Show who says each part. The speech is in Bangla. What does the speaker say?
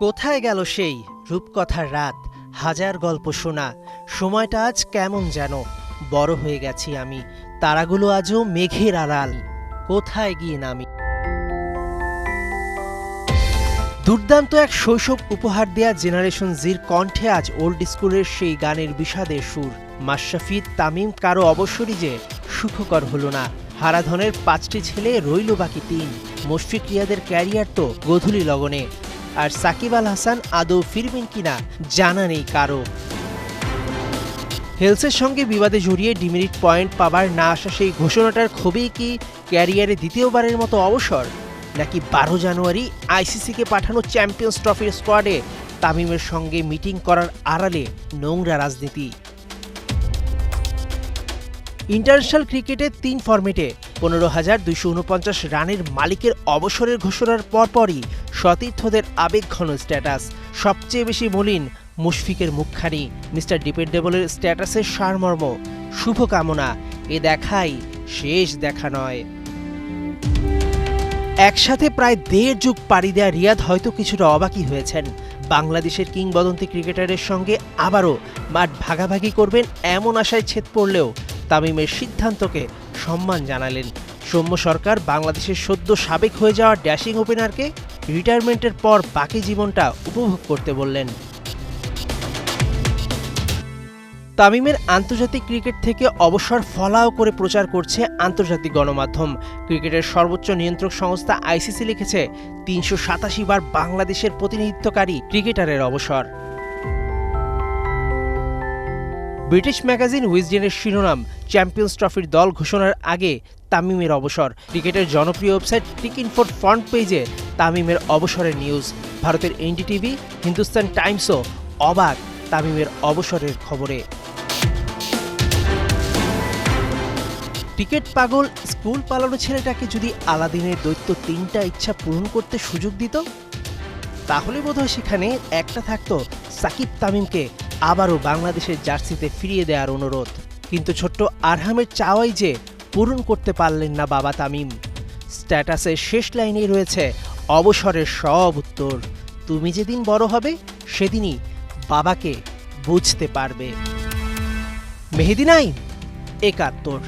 Speaker 1: কোথায় গেল সেই রূপকথার রাত, হাজার গল্প শোনা? সময়টা আজ কেমন যেন, বড় হয়ে গেছি আমি, তারাগুলো আজও মেঘের আড়াল, কোথায় গিয়ে নামি? দুর্দান্ত এক শৈশব উপহার দেয়া জেনারেশন জির কণ্ঠে আজ ওল্ড স্কুলের সেই গানের বিষাদের সুর। মাশরাফি, তামিম কারো অবসরই যে সুখকর হলো না। হারাধনের ৫টি ছেলে, রইল বাকি ৩। মুশফিক রিয়াদের ক্যারিয়ার তো গোধূলি লগনে। আর সাকিব আল হাসান আদৌ ফিরবেন কিনা জানা নেই কারো। হেলসের সঙ্গে বিবাদে জড়িয়ে ডিমেরিট পয়েন্ট পাবার না আসা সেই ঘোষণাটার ক্ষোভেই কি ক্যারিয়ারে দ্বিতীয়বারের মতো অবসর, নাকি ১২ জানুয়ারি আইসিসিকে পাঠানো চ্যাম্পিয়ন্স ট্রফির স্কোয়াডে তামিমের সঙ্গে মিটিং করার আড়ালে নোংরা রাজনীতি? ইন্টারন্যাশনাল ক্রিকেটে ৩ ফরম্যাটে ১৫,২৪৯ রানের মালিকের অবসরের ঘোষণার পরপরই সতীর্থদের আবেগঘন স্ট্যাটাস। সবচেয়ে বেশি মলিন মুশফিকের মুখখানি। মিস্টার ডিপেন্ডেবলের স্ট্যাটাসের সারমর্ম শুভকামনা, এ দেখাই শেষ দেখা নয়। একসাথে প্রায় ১.৫ যুগ পাড়ি দেয়া রিয়াদ হয়তো কিছুটা অবাকই হয়েছেন। বাংলাদেশের কিংবদন্তি ক্রিকেটারের সঙ্গে আবারও মাঠ ভাগাভাগি করবেন এমন আশায় ছেদ পড়লেও তামিমের সিদ্ধান্তকে সম্মান জানালেন। সৌম্য সরকার বাংলাদেশের সদ্য সাবেক হয়ে যাওয়া ড্যাশিং ওপেনারকে রিটায়ারমেন্টের পর বাকি জীবনটা উপভোগ করতে বললেন। তামিমের আন্তর্জাতিক ক্রিকেট থেকে অবসর ফলাও করে প্রচার করছে আন্তর্জাতিক গণমাধ্যম। ক্রিকেটের সর্বোচ্চ নিয়ন্ত্রক সংস্থা আইসিসি লিখেছে ৩৮৭ বার বাংলাদেশের প্রতিনিধিত্বকারী ক্রিকেটারের অবসর। ব্রিটিশ ম্যাগাজিন উইজডেনের শিরোনাম, চ্যাম্পিয়ন্স ট্রফির দল ঘোষণার আগে তামিমের অবসর। ক্রিকেটের জনপ্রিয় ওয়েবসাইট ক্রিকইনফোর ফ্রন্ট পেজে তামিমের অবসরের নিউজ। ভারতের এনডিটিভি, হিন্দুস্তান টাইমসও অবাক তামিমের অবসরের খবরে। ক্রিকেট পাগল স্কুল পালানো ছেলেটাকে যদি আলাদিনের দৈত্য ৩টা ইচ্ছা পূরণ করতে সুযোগ দিত, তাহলে বোধহয় সেখানে একটা থাকতো সাকিব তামিমকে আবারও বাংলাদেশের জার্সিতে ফিরিয়ে দেওয়ার অনুরোধ। কিন্তু ছোট্ট আরহামের চাওয়াই যে পূরণ করতে পারলেন না বাবা তামিম। স্ট্যাটাসের শেষ লাইনেই রয়েছে অবসরের সব উত্তর। তুমি যেদিন বড় হবে সেদিনই বাবাকে বুঝতে পারবে। মেহেদী নাইম, ৭১।